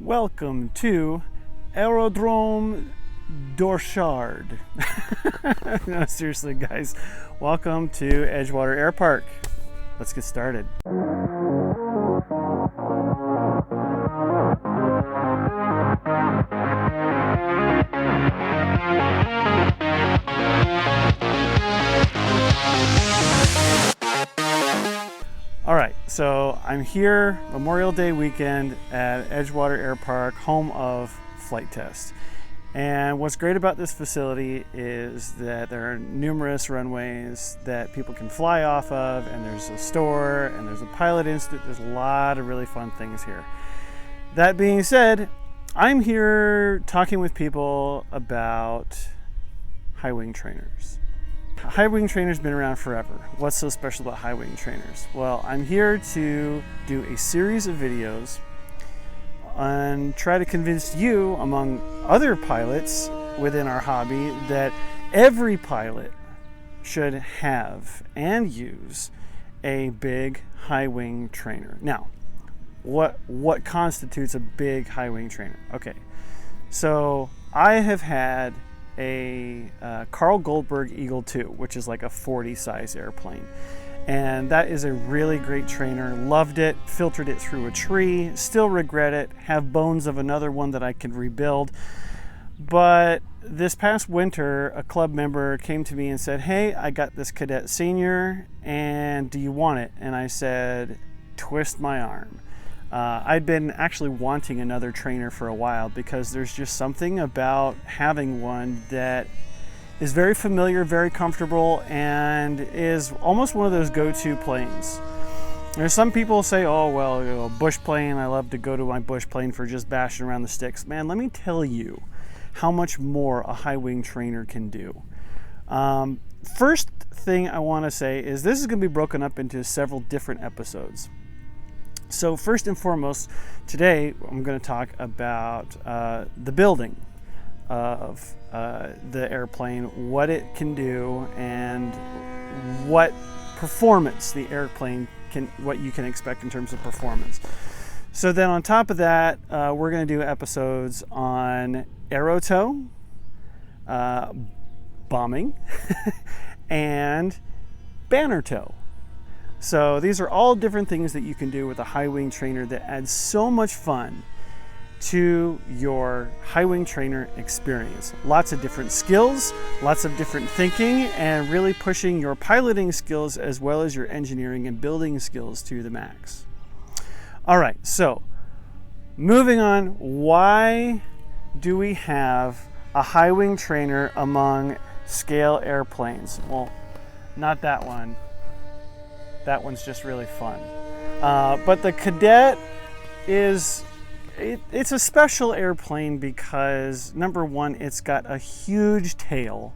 Welcome to Aerodrome Dorchard. No, seriously, guys. Welcome to Edgewater Air Park. Let's get started. All right, so I'm here Memorial Day weekend at Edgewater Air Park, home of Flight Test. And what's great about this facility is that there are numerous runways that people can fly off of, and there's a store, and there's a pilot institute. There's a lot of really fun things here. That being said, I'm here talking with people about high wing trainers. High wing trainers been around forever. What's so special about high wing trainers? Well, I'm here to do a series of videos and try to convince you, among other pilots within our hobby, that every pilot should have and use a big high wing trainer. Now, what constitutes a big high wing trainer? Okay, so I have had a Carl Goldberg Eagle 2, which is like a 40 size airplane. And that is a really great trainer. Loved it, filtered it through a tree, still regret it, have bones of another one that I can rebuild. But this past winter, a club member came to me and said, "Hey, I got this Cadet Senior, and do you want it?" And I said, twist my arm. I'd been actually wanting another trainer for a while because there's just something about having one that is very familiar, very comfortable, and is almost one of those go-to planes. There's some people say, "Oh, well, you know, bush plane, I love to go to my bush plane for just bashing around the sticks." Man, let me tell you how much more a high wing trainer can do. First thing I want to say is this is going to be broken up into several different episodes. So first and foremost, today I'm going to talk about the building of the airplane, what it can do, and what performance the airplane can, what you can expect in terms of performance. So then on top of that, we're going to do episodes on aerotow, bombing, and banner tow. So these are all different things that you can do with a high wing trainer that adds so much fun to your high wing trainer experience. Lots of different skills, lots of different thinking, and really pushing your piloting skills as well as your engineering and building skills to the max. All right, so moving on, why do we have a high wing trainer among scale airplanes? Well, not that one. That one's just really fun. But the Cadet is, it's a special airplane because, number one, it's got a huge tail.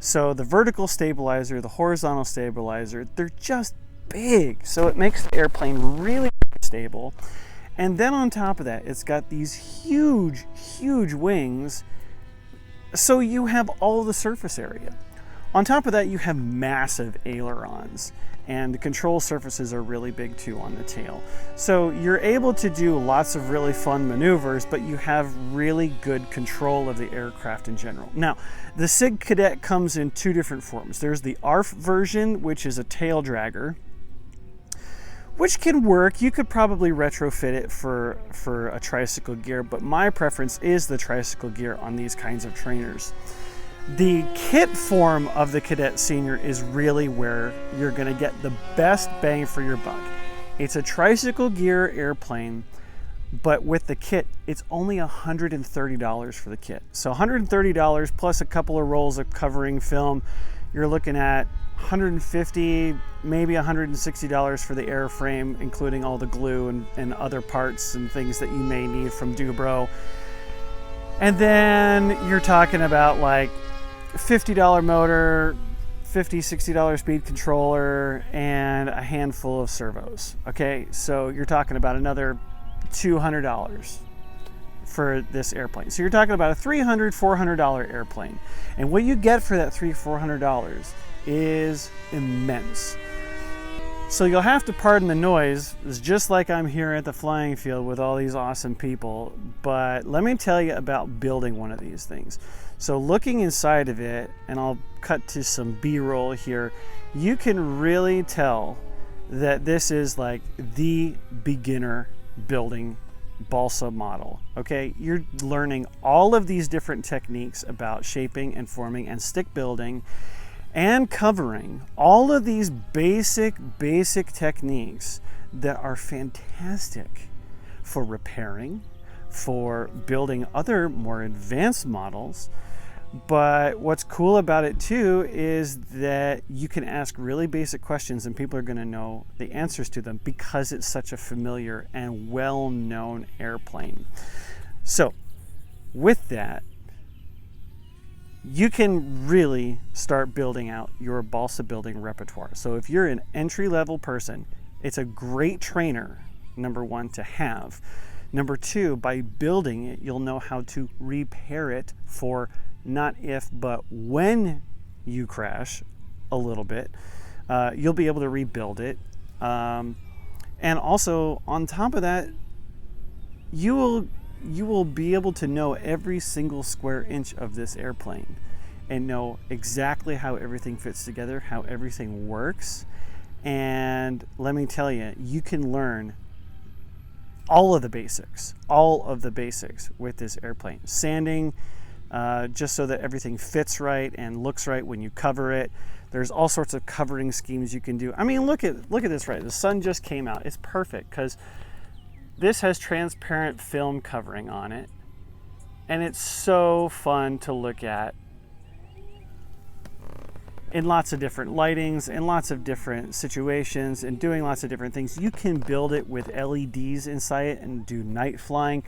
So the vertical stabilizer, the horizontal stabilizer, they're just big. So it makes the airplane really stable. And then on top of that, it's got these huge, huge wings. So you have all the surface area. On top of that, you have massive ailerons, and the control surfaces are really big too on the tail. So you're able to do lots of really fun maneuvers, but you have really good control of the aircraft in general. Now, the SIG Cadet comes in two different forms. There's the ARF version, which is a tail dragger, which can work. You could probably retrofit it for a tricycle gear, but my preference is the tricycle gear on these kinds of trainers. The kit form of the Cadet Senior is really where you're going to get the best bang for your buck. It's a tricycle gear airplane, but with the kit, it's only $130 for the kit. So $130 plus a couple of rolls of covering film, you're looking at $150, maybe $160 for the airframe, including all the glue and other parts and things that you may need from DUBRO. And then you're talking about like $50 motor, $50, $60 speed controller, and a handful of servos. Okay, so you're talking about another $200 for this airplane. So you're talking about a $300, $400 airplane. And what you get for that $300, $400 is immense. So you'll have to pardon the noise. It's just like I'm here at the flying field with all these awesome people. But let me tell you about building one of these things. So looking inside of it, and I'll cut to some B-roll here, you can really tell that this is like the beginner building balsa model. Okay, you're learning all of these different techniques about shaping and forming and stick building, and covering all of these basic techniques that are fantastic for repairing, for building other more advanced models. But what's cool about it too is that you can ask really basic questions and people are going to know the answers to them because it's such a familiar and well-known airplane. So with that, you can really start building out your balsa building repertoire. So if you're an entry-level person, it's a great trainer, number one, to have. Number two, by building it, you'll know how to repair it for not if, but when you crash a little bit. You'll be able to rebuild it. And also, on top of that, you will be able to know every single square inch of this airplane and know exactly how everything fits together, how everything works. And let me tell you, you can learn all of the basics with this airplane. Sanding, just so that everything fits right and looks right when you cover it. There's all sorts of covering schemes you can do. I mean, look at this, right? The sun just came out. It's perfect because this has transparent film covering on it, and it's so fun to look at in lots of different lightings, in lots of different situations, and doing lots of different things. You can build it with LEDs inside it and do night flying.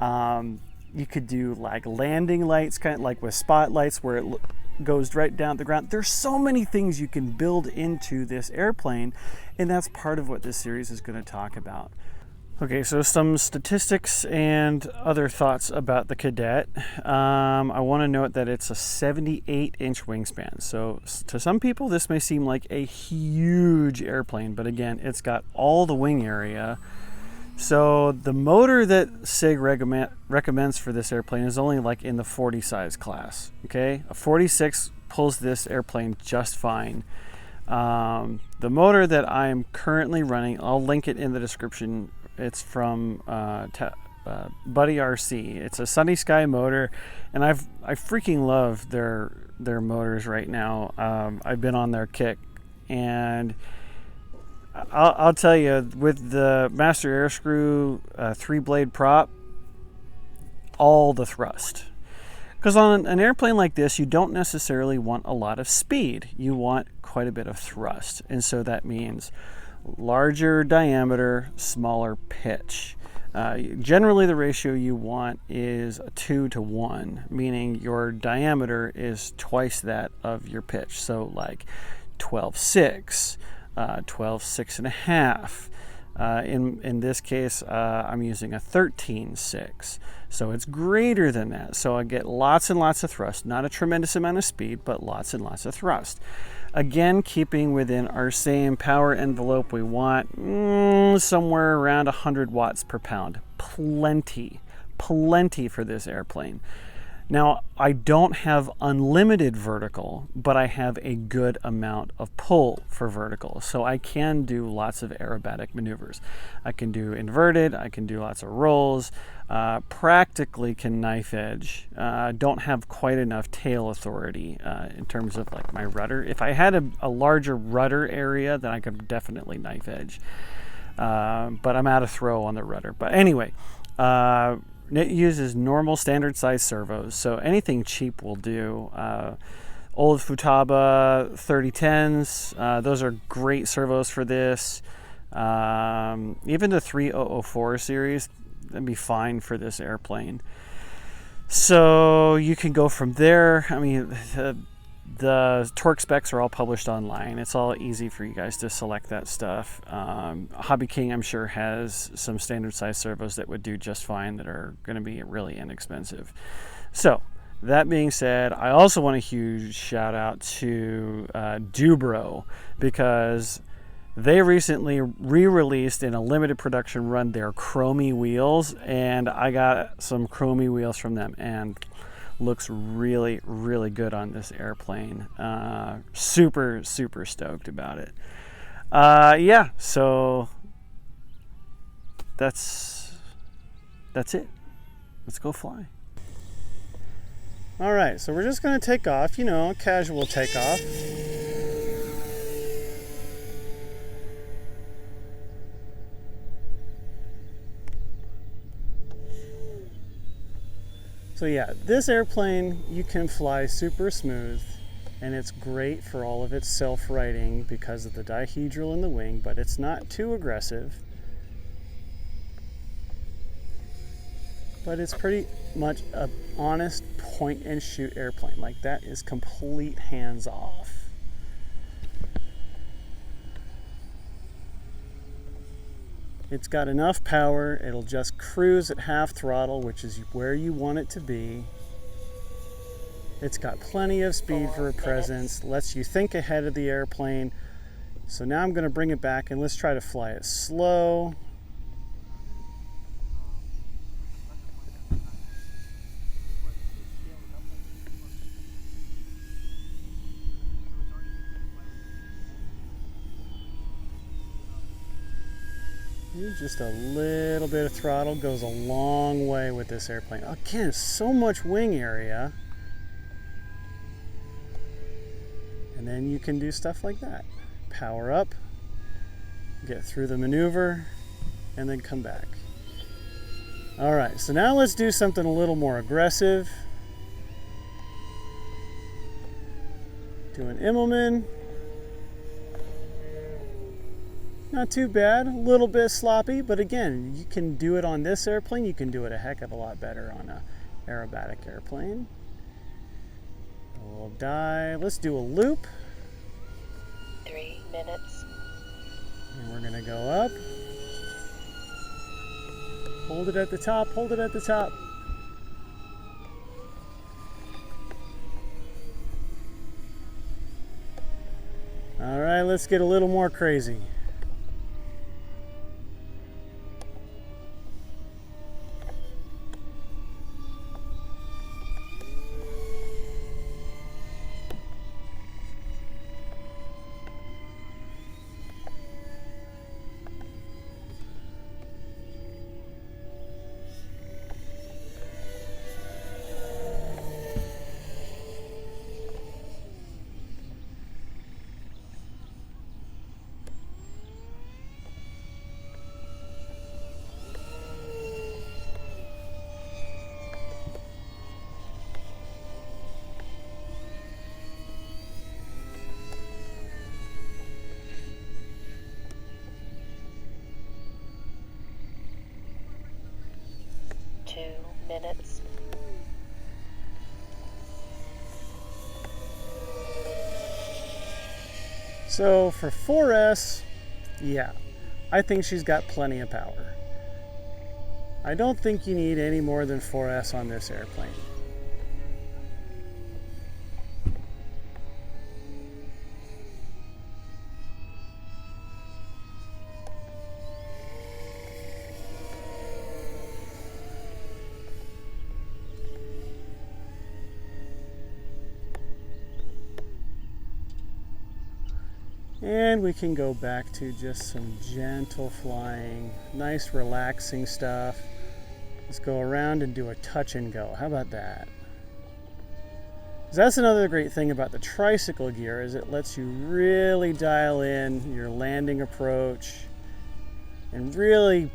You could do like landing lights, kind of like with spotlights where it goes right down the ground. There's so many things you can build into this airplane, and that's part of what this series is going to talk about. Okay, so some statistics and other thoughts about the Cadet. I want to note that it's a 78-inch wingspan. So to some people, this may seem like a huge airplane, but again, it's got all the wing area. So the motor that SIG recommends for this airplane is only like in the 40 size class. Okay, a 46 pulls this airplane just fine. The motor that I'm currently running, I'll link it in the description. It's from Buddy RC. It's a Sunny Sky motor, and I freaking love their motors right now. I've been on their kick, and I'll tell you, with the Master Airscrew 3-blade prop, all the thrust. Because on an airplane like this, you don't necessarily want a lot of speed. You want quite a bit of thrust, and so that means larger diameter, smaller pitch. Generally, the ratio you want is a 2-to-1, meaning your diameter is twice that of your pitch. So like 12.6, 12.6.5. In this case, I'm using a 13.6. So it's greater than that. So I get lots and lots of thrust, not a tremendous amount of speed, but lots and lots of thrust. Again, keeping within our same power envelope, we want somewhere around 100 watts per pound. Plenty for this airplane. Now, I don't have unlimited vertical, but I have a good amount of pull for vertical. So I can do lots of aerobatic maneuvers. I can do inverted, I can do lots of rolls, practically can knife edge. Don't have quite enough tail authority in terms of like my rudder. If I had a larger rudder area, then I could definitely knife edge. But I'm out of throw on the rudder. But anyway, it uses normal standard size servos, so anything cheap will do. Old Futaba 3010s, those are great servos for this. Even the 3004 series, that'd be fine for this airplane. So you can go from there. I mean, the torque specs are all published online. It's all easy for you guys to select that stuff. Hobby King, I'm sure, has some standard size servos that would do just fine that are going to be really inexpensive. So that being said, I also want a huge shout out to DUBRO, because They recently re-released in a limited production run their chromey wheels, and I got some chromey wheels from them, and looks really, really good on this airplane. Super, super stoked about it. Yeah, so that's it. Let's go fly. All right, so we're just gonna take off, you know, casual takeoff. So yeah, this airplane you can fly super smooth, and it's great for all of its self-righting because of the dihedral in the wing, but it's not too aggressive. But it's pretty much an honest point and shoot airplane. Like, that is complete hands off. It's got enough power, it'll just cruise at half throttle, which is where you want it to be. It's got plenty of speed for a presence, lets you think ahead of the airplane. So now I'm going to bring it back and let's try to fly it slow. Just a little bit of throttle goes a long way with this airplane. Again, so much wing area. And then you can do stuff like that. Power up, get through the maneuver, and then come back. All right, so now let's do something a little more aggressive. Do an Immelman. Not too bad, a little bit sloppy, but again, you can do it on this airplane. You can do it a heck of a lot better on an aerobatic airplane. A little dive. Let's do a loop. 3 minutes. And we're gonna go up. Hold it at the top, hold it at the top. All right, let's get a little more crazy. Minutes. So for 4S, yeah, I think she's got plenty of power. I don't think you need any more than 4S on this airplane. And we can go back to just some gentle flying, nice relaxing stuff. Let's go around and do a touch and go. How about that? That's another great thing about the tricycle gear, is it lets you really dial in your landing approach and really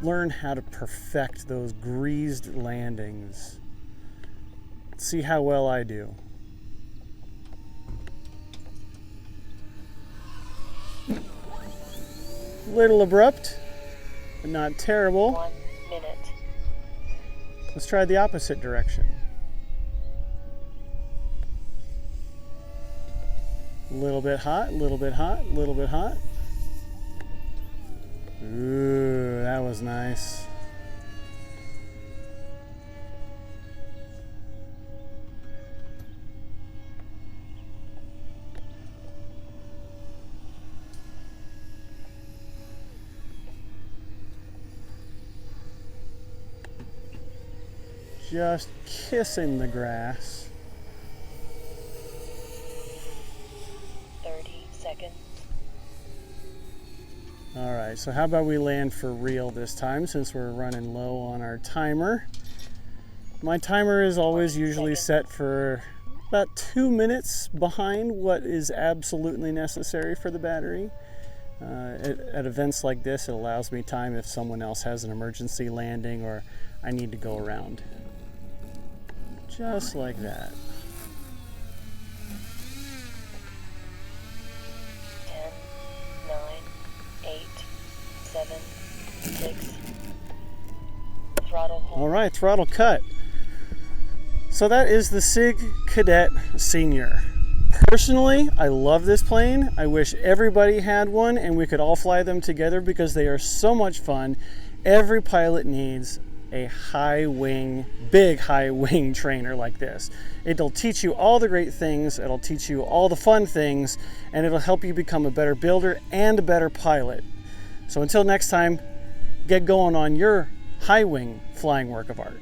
learn how to perfect those greased landings. Let's see how well I do. Little abrupt, but not terrible. 1 minute. Let's try the opposite direction. A little bit hot, a little bit hot, a little bit hot. Ooh, that was nice. just kissing the grass. 30 seconds. All right, so how about we land for real this time since we're running low on our timer. My timer is always usually set for about 2 minutes behind what is absolutely necessary for the battery. At events like this, it allows me time if someone else has an emergency landing or I need to go around. Just like that. 10, 9, 8, 7, 6. Throttle hold. All right, throttle cut. So that is the SIG Cadet Senior. Personally, I love this plane. I wish everybody had one and we could all fly them together because they are so much fun. Every pilot needs a high wing, big high wing trainer like this. It'll teach you all the great things, it'll teach you all the fun things, and it'll help you become a better builder and a better pilot. So until next time, get going on your high wing flying work of art.